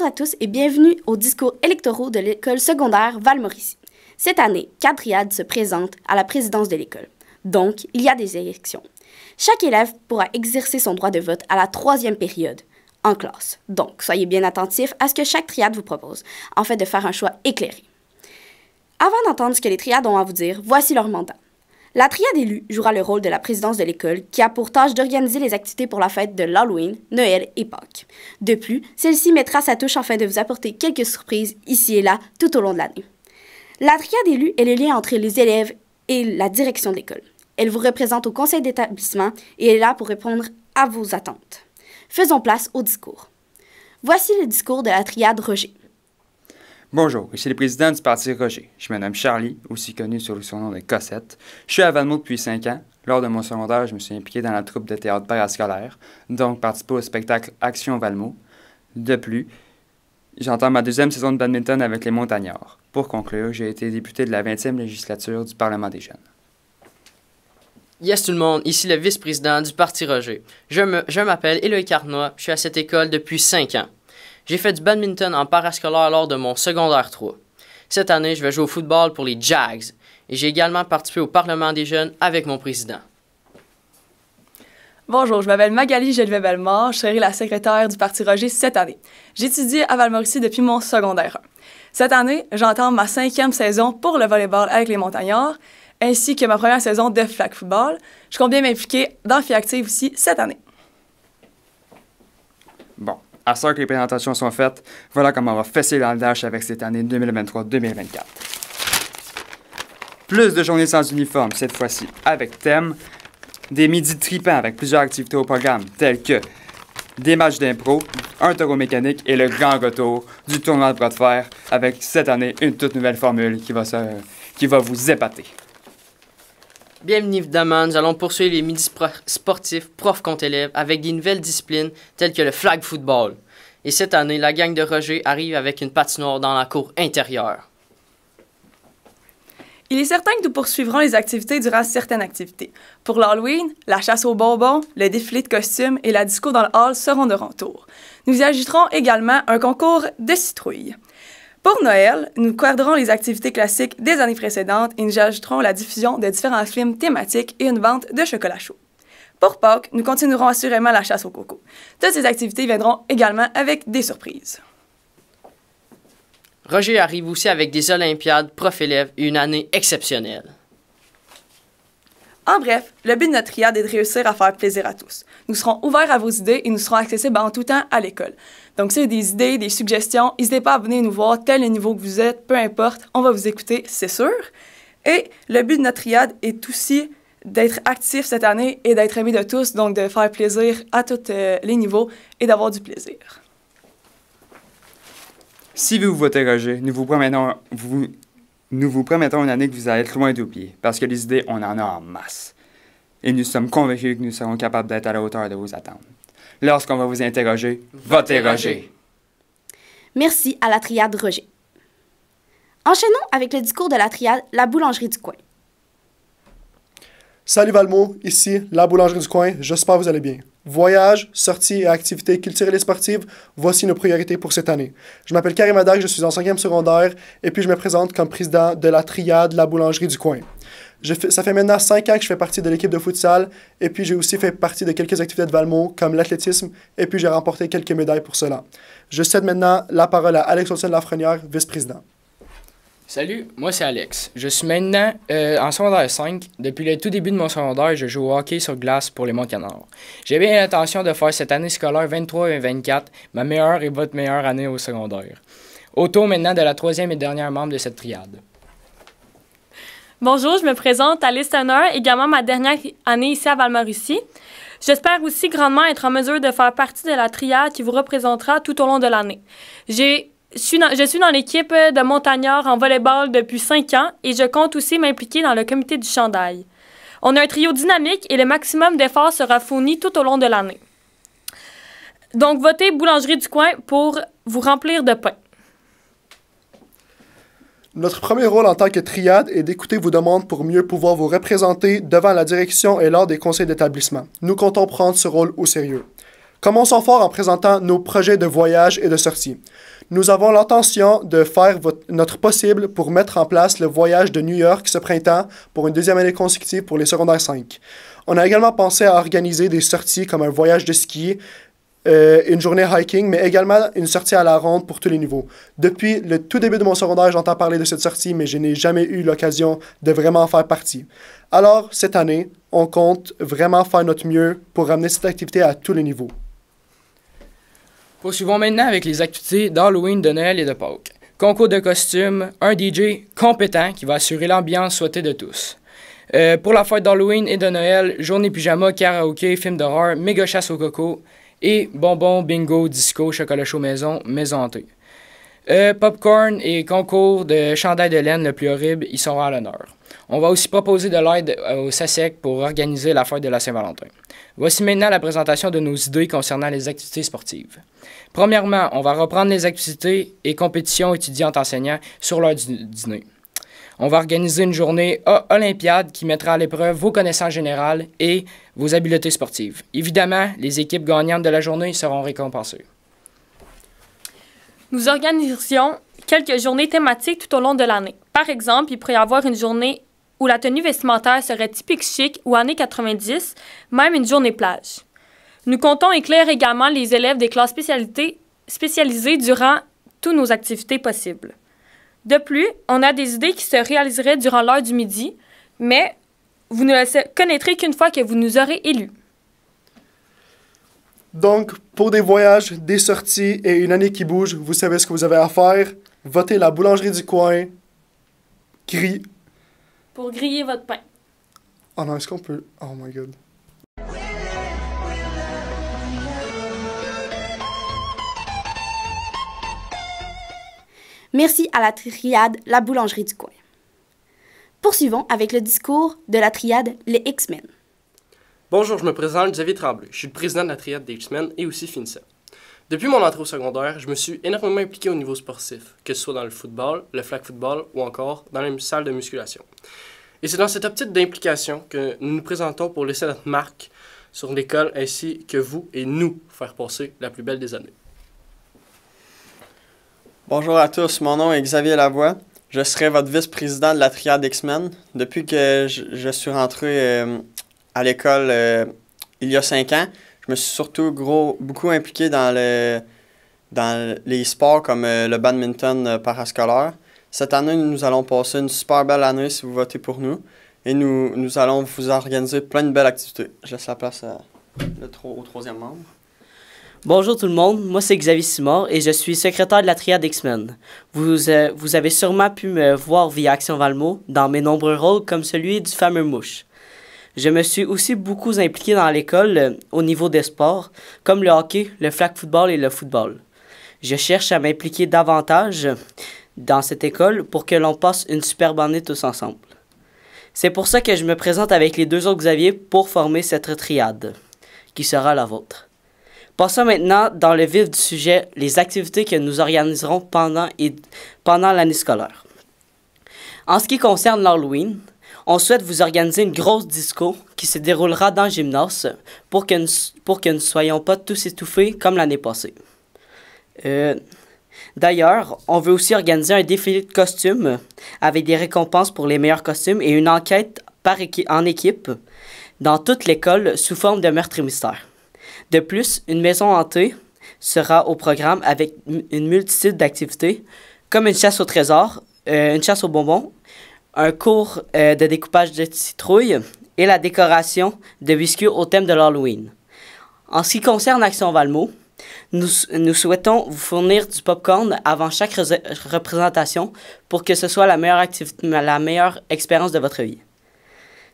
à tous et bienvenue aux discours électoraux de l'école secondaire Val-Mauricie. Cette année, 4 triades se présentent à la présidence de l'école. Donc, il y a des élections. Chaque élève pourra exercer son droit de vote à la 3e période, en classe. Donc, soyez bien attentifs à ce que chaque triade vous propose, en fait de faire un choix éclairé. Avant d'entendre ce que les triades ont à vous dire, voici leur mandat. La triade élue jouera le rôle de la présidence de l'école qui a pour tâche d'organiser les activités pour la fête de l'Halloween, Noël et Pâques. De plus, celle-ci mettra sa touche afin de vous apporter quelques surprises ici et là tout au long de l'année. La triade élue est le lien entre les élèves et la direction de l'école. Elle vous représente au conseil d'établissement et est là pour répondre à vos attentes. Faisons place au discours. Voici le discours de la triade Roger. Bonjour, ici le président du parti Roger. Je me nomme Charlie, aussi connu sous le surnom de Cossette. Je suis à Valmont depuis 5 ans. Lors de mon secondaire, je me suis impliqué dans la troupe de théâtre parascolaire, donc participé au spectacle Action Valmont. De plus, j'entame ma 2e saison de badminton avec les Montagnards. Pour conclure, j'ai été député de la 20e législature du Parlement des jeunes. Yes tout le monde, ici le vice-président du Parti Roger. Je m'appelle Éloï Carnois, je suis à cette école depuis 5 ans. J'ai fait du badminton en parascolaire lors de mon secondaire 3. Cette année, je vais jouer au football pour les Jags et j'ai également participé au Parlement des jeunes avec mon président. Bonjour, je m'appelle Magali Gelvet-Bellemare, je serai la secrétaire du Parti Roger cette année. J'étudie à Val-Mauricie depuis mon secondaire 1. Cette année, j'entame ma 5e saison pour le volleyball avec les Montagnards, ainsi que ma première saison de flag football. Je compte bien m'impliquer dans Filles Actives aussi cette année. Bon, à ce que les présentations sont faites, voilà comment on va fesser dans le dash avec cette année 2023-2024. Plus de journées sans uniforme, cette fois-ci avec thème, des midis tripants avec plusieurs activités au programme, telles que des matchs d'impro, un taureau mécanique et le grand retour du tournoi de bras de fer avec cette année une toute nouvelle formule qui va vous épater. Bien évidemment, nous allons poursuivre les midis sportifs prof contre élèves avec des nouvelles disciplines telles que le flag football. Et cette année, la gang de Roger arrive avec une patinoire dans la cour intérieure. Il est certain que nous poursuivrons les activités durant certaines activités. Pour l'Halloween, la chasse aux bonbons, le défilé de costumes et la disco dans le hall seront de retour. Nous y ajouterons également un concours de citrouilles. Pour Noël, nous garderons les activités classiques des années précédentes et nous ajouterons la diffusion de différents films thématiques et une vente de chocolat chaud. Pour Pâques, nous continuerons assurément la chasse au coco. Toutes ces activités viendront également avec des surprises. Roger arrive aussi avec des olympiades prof-élèves et une année exceptionnelle. En bref, le but de notre triade est de réussir à faire plaisir à tous. Nous serons ouverts à vos idées et nous serons accessibles en tout temps à l'école. Donc, si vous avez des idées, des suggestions, n'hésitez pas à venir nous voir, tel le niveau que vous êtes, peu importe, on va vous écouter, c'est sûr. Et le but de notre triade est aussi d'être actif cette année et d'être aimé de tous, donc de faire plaisir à tous les niveaux et d'avoir du plaisir. Si vous votez Roger, nous vous promettons une année que vous allez être loin d'oublier, parce que les idées, on en a en masse. Et nous sommes convaincus que nous serons capables d'être à la hauteur de vos attentes. Lorsqu'on va vous interroger, votez Roger. Merci à la triade Roger. Enchaînons avec le discours de la triade La boulangerie du coin. Salut Valmont, ici la boulangerie du coin, j'espère que vous allez bien. Voyages, sorties et activités culturelles et sportives, voici nos priorités pour cette année. Je m'appelle Karim Adak, je suis en 5e secondaire et puis je me présente comme président de la triade La boulangerie du coin. Ça fait maintenant 5 ans que je fais partie de l'équipe de futsal et puis j'ai aussi fait partie de quelques activités de Valmont comme l'athlétisme et puis j'ai remporté quelques médailles pour cela. Je cède maintenant la parole à Alex Olsen-Lafrenière, vice-président. Salut, moi c'est Alex. Je suis maintenant en secondaire 5. Depuis le tout début de mon secondaire, je joue au hockey sur glace pour les Montagnards. J'ai bien l'intention de faire cette année scolaire 23 et 24 ma meilleure et votre meilleure année au secondaire. Au tour maintenant de la 3e et dernière membre de cette triade. Bonjour, je me présente Alice Turner, également ma dernière année ici à Val-Mauricie. J'espère aussi grandement être en mesure de faire partie de la triade qui vous représentera tout au long de l'année. Je suis dans l'équipe de Montagnards en volleyball depuis 5 ans et je compte aussi m'impliquer dans le comité du chandail. On a un trio dynamique et le maximum d'efforts sera fourni tout au long de l'année. Donc, votez Boulangerie du coin pour vous remplir de pain. Notre premier rôle en tant que triade est d'écouter vos demandes pour mieux pouvoir vous représenter devant la direction et lors des conseils d'établissement. Nous comptons prendre ce rôle au sérieux. Commençons fort en présentant nos projets de voyage et de sortie. Nous avons l'intention de faire notre possible pour mettre en place le voyage de New York ce printemps pour une deuxième année consécutive pour les secondaires 5. On a également pensé à organiser des sorties comme un voyage de ski, une journée hiking, mais également une sortie à la ronde pour tous les niveaux. Depuis le tout début de mon secondaire, j'entends parler de cette sortie, mais je n'ai jamais eu l'occasion de vraiment en faire partie. Alors, cette année, on compte vraiment faire notre mieux pour ramener cette activité à tous les niveaux. Poursuivons maintenant avec les activités d'Halloween, de Noël et de Pâques. Concours de costumes, un DJ compétent qui va assurer l'ambiance souhaitée de tous. Pour la fête d'Halloween et de Noël, journée pyjama, karaoké, film d'horreur, méga chasse au coco et bonbons, bingo, disco, chocolat chaud maison, maison hantée. Popcorn et concours de chandail de laine le plus horrible, ils seront à l'honneur. On va aussi proposer de l'aide au SACEC pour organiser la fête de la Saint-Valentin. Voici maintenant la présentation de nos idées concernant les activités sportives. Premièrement, on va reprendre les activités et compétitions étudiantes-enseignants sur l'heure du dîner. On va organiser une journée olympiade qui mettra à l'épreuve vos connaissances générales et vos habiletés sportives. Évidemment, les équipes gagnantes de la journée seront récompensées. Nous organisions quelques journées thématiques tout au long de l'année. Par exemple, il pourrait y avoir une journée où la tenue vestimentaire serait typique chic ou années 90, même une journée plage. Nous comptons inclure également les élèves des classes spécialisées durant toutes nos activités possibles. De plus, on a des idées qui se réaliseraient durant l'heure du midi, mais vous ne le connaîtrez qu'une fois que vous nous aurez élus. Donc, pour des voyages, des sorties et une année qui bouge, vous savez ce que vous avez à faire. Votez la boulangerie du coin. Pour griller votre pain. Oh non, est-ce qu'on peut... Oh my God. Merci à la triade La Boulangerie du coin. Poursuivons avec le discours de la triade Les X-Men. Bonjour, je me présente Xavier Tremblay. Je suis le président de la triade des X-Men et aussi FINSA. Depuis mon entrée au secondaire, je me suis énormément impliqué au niveau sportif, que ce soit dans le football, le flag football ou encore dans les salles de musculation. Et c'est dans cette optique d'implication que nous nous présentons pour laisser notre marque sur l'école ainsi que vous et nous faire passer la plus belle des années. Bonjour à tous, mon nom est Xavier Lavoie. Je serai votre vice-président de la triade X-Men. Depuis que je suis rentré à l'école il y a 5 ans, je me suis surtout beaucoup impliqué dans les sports comme le badminton parascolaire. Cette année, nous allons passer une super belle année si vous votez pour nous. Et nous allons vous organiser plein de belles activités. Je laisse la place au troisième membre. Bonjour tout le monde, moi c'est Xavier Simard et je suis secrétaire de la triade X-Men. Vous avez sûrement pu me voir via Action Valmo dans mes nombreux rôles comme celui du fameux Mouche. Je me suis aussi beaucoup impliqué dans l'école au niveau des sports, comme le hockey, le flag football et le football. Je cherche à m'impliquer davantage dans cette école pour que l'on passe une superbe année tous ensemble. C'est pour ça que je me présente avec les 2 autres Xavier pour former cette triade, qui sera la vôtre. Passons maintenant dans le vif du sujet, les activités que nous organiserons pendant l'année scolaire. En ce qui concerne l'Halloween, on souhaite vous organiser une grosse disco qui se déroulera dans le gymnase pour que nous ne soyons pas tous étouffés comme l'année passée. D'ailleurs, on veut aussi organiser un défilé de costumes avec des récompenses pour les meilleurs costumes et une enquête en équipe dans toute l'école sous forme de meurtre et mystère. De plus, une maison hantée sera au programme avec une multitude d'activités comme une chasse au trésor, une chasse aux bonbons, un cours de découpage de citrouilles et la décoration de biscuits au thème de l'Halloween. En ce qui concerne Action Valmo, nous souhaitons vous fournir du popcorn avant chaque représentation pour que ce soit la meilleure expérience de votre vie.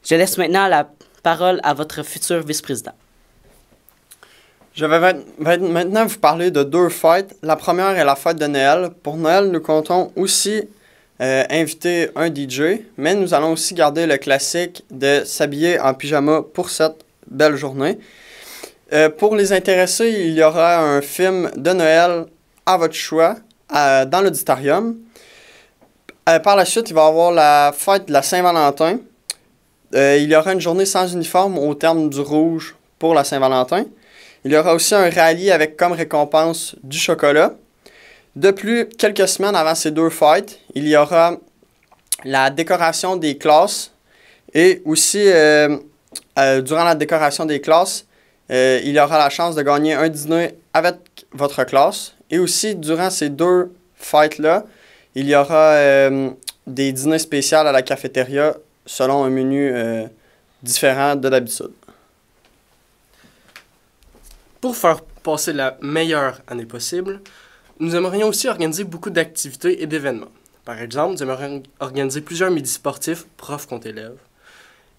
Je laisse maintenant la parole à votre futur vice-président. Je vais maintenant vous parler de 2 fêtes. La première est la fête de Noël. Pour Noël, nous comptons aussi inviter un DJ, mais nous allons aussi garder le classique de s'habiller en pyjama pour cette belle journée. Pour les intéressés, il y aura un film de Noël à votre choix dans l'auditorium. Par la suite, il va y avoir la fête de la Saint-Valentin. Il y aura une journée sans uniforme au terme du rouge pour la Saint-Valentin. Il y aura aussi un rallye avec comme récompense du chocolat. De plus, quelques semaines avant ces deux fêtes, il y aura la décoration des classes et aussi, durant la décoration des classes, il y aura la chance de gagner un dîner avec votre classe. Et aussi, durant ces deux fêtes-là, il y aura des dîners spéciaux à la cafétéria selon un menu différent de d'habitude. Pour faire passer la meilleure année possible, nous aimerions aussi organiser beaucoup d'activités et d'événements. Par exemple, nous aimerions organiser plusieurs midis sportifs, profs contre élèves.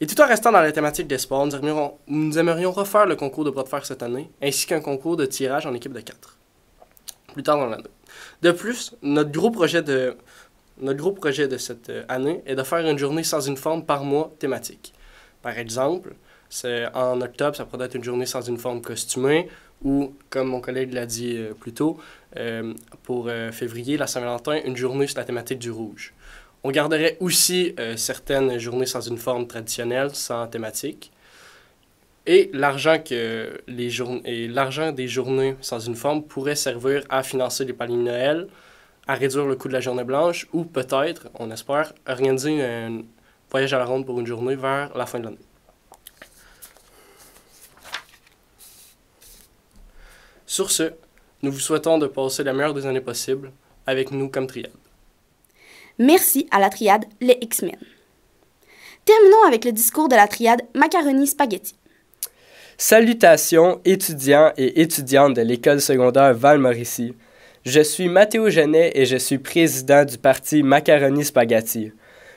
Et tout en restant dans la thématique des sports, nous aimerions refaire le concours de bras de fer cette année, ainsi qu'un concours de tirage en équipe de 4, plus tard dans l'année. De plus, notre gros projet de cette année est de faire une journée sans uniforme par mois thématique. Par exemple, en octobre, ça pourrait être une journée sans uniforme costumé, ou, comme mon collègue l'a dit plus tôt, pour février, la Saint-Valentin, une journée sur la thématique du rouge. On garderait aussi certaines journées sans uniforme traditionnelles, sans thématique. Et l'argent des journées sans uniforme pourrait servir à financer les paniers de Noël, à réduire le coût de la journée blanche, ou peut-être, on espère, organiser un voyage à la ronde pour une journée vers la fin de l'année. Sur ce, nous vous souhaitons de passer la meilleure des années possibles avec nous comme triade. Merci à la triade Les X-Men. Terminons avec le discours de la triade Macaroni Spaghetti. Salutations étudiants et étudiantes de l'école secondaire Val-Mauricie. Je suis Mathéo Genet et je suis président du parti Macaroni Spaghetti.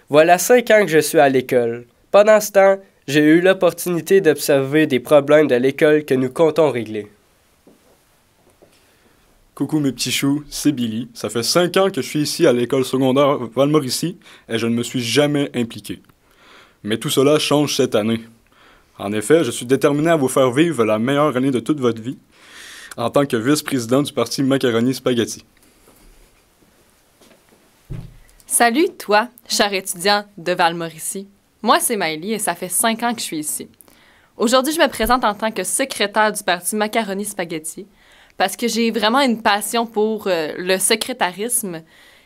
Voilà 5 ans que je suis à l'école. Pendant ce temps, j'ai eu l'opportunité d'observer des problèmes de l'école que nous comptons régler. Coucou mes petits choux, c'est Billy. Ça fait 5 ans que je suis ici à l'école secondaire Val-Mauricie et je ne me suis jamais impliqué. Mais tout cela change cette année. En effet, je suis déterminé à vous faire vivre la meilleure année de toute votre vie en tant que vice-président du parti Macaroni Spaghetti. Salut, toi, cher étudiant de Val-Mauricie. Moi, c'est Maëlie et ça fait 5 ans que je suis ici. Aujourd'hui, je me présente en tant que secrétaire du parti Macaroni Spaghetti parce que j'ai vraiment une passion pour le secrétarisme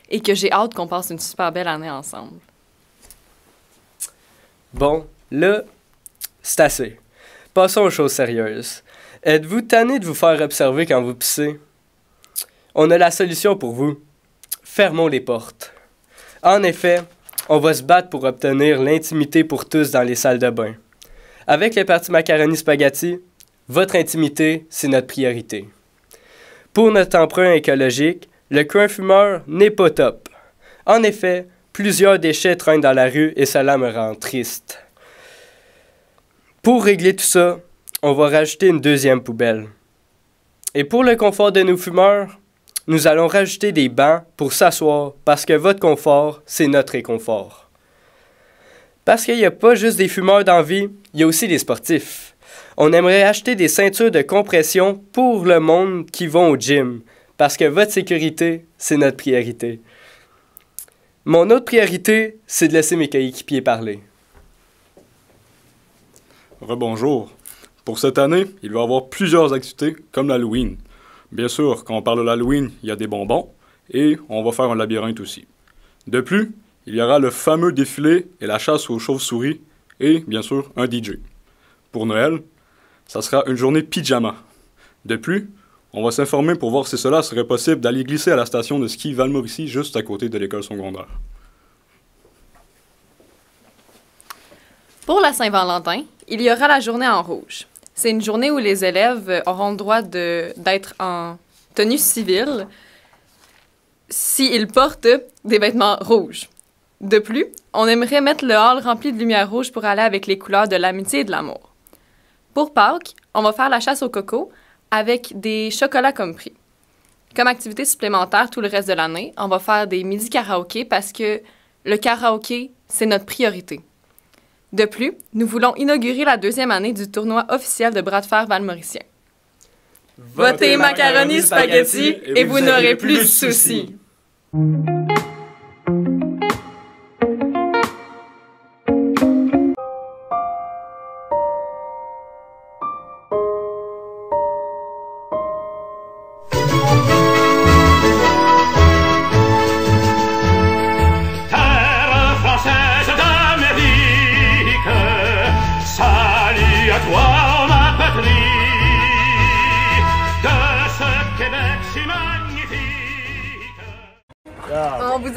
et que j'ai hâte qu'on passe une super belle année ensemble. Bon, là, c'est assez. Passons aux choses sérieuses. Êtes-vous tanné de vous faire observer quand vous pissez? On a la solution pour vous. Fermons les portes. En effet, on va se battre pour obtenir l'intimité pour tous dans les salles de bain. Avec le parti Macaroni Spaghetti, votre intimité, c'est notre priorité. Pour notre emprunt écologique, le coin fumeur n'est pas top. En effet, plusieurs déchets traînent dans la rue et cela me rend triste. Pour régler tout ça, on va rajouter une deuxième poubelle. Et pour le confort de nos fumeurs, nous allons rajouter des bancs pour s'asseoir parce que votre confort, c'est notre réconfort. Parce qu'il n'y a pas juste des fumeurs dans la vie, il y a aussi des sportifs. On aimerait acheter des ceintures de compression pour le monde qui vont au gym parce que votre sécurité, c'est notre priorité. Mon autre priorité, c'est de laisser mes coéquipiers parler. Rebonjour. Pour cette année, il va y avoir plusieurs activités comme l'Halloween. Bien sûr, quand on parle de l'Halloween, il y a des bonbons et on va faire un labyrinthe aussi. De plus, il y aura le fameux défilé et la chasse aux chauves-souris et, bien sûr, un DJ. Pour Noël, ça sera une journée pyjama. De plus, on va s'informer pour voir si cela serait possible d'aller glisser à la station de ski Val-Mauricie juste à côté de l'école secondaire. Pour la Saint-Valentin, il y aura la journée en rouge. C'est une journée où les élèves auront le droit d'être en tenue civile s'ils portent des vêtements rouges. De plus, on aimerait mettre le hall rempli de lumière rouge pour aller avec les couleurs de l'amitié et de l'amour. Pour Pâques, on va faire la chasse au coco avec des chocolats comme prix. Comme activité supplémentaire tout le reste de l'année, on va faire des midis karaoké parce que le karaoké, c'est notre priorité. De plus, nous voulons inaugurer la 2e année du tournoi officiel de bras de fer valmauricien. Votez Macaroni Spaghetti et vous n'aurez plus de soucis.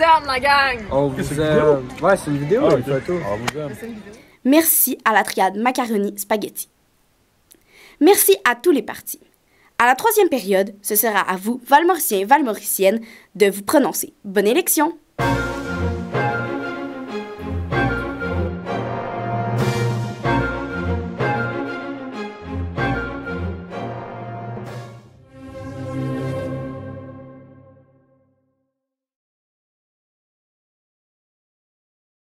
aime, la gang! On vous aime. Ouais, c'est une vidéo, une photo. On vous aime. Merci à la triade macaroni-spaghetti. Merci à tous les partis. À la 3e période, ce sera à vous, Valmauriciens et Valmauriciennes, de vous prononcer. Bonne élection!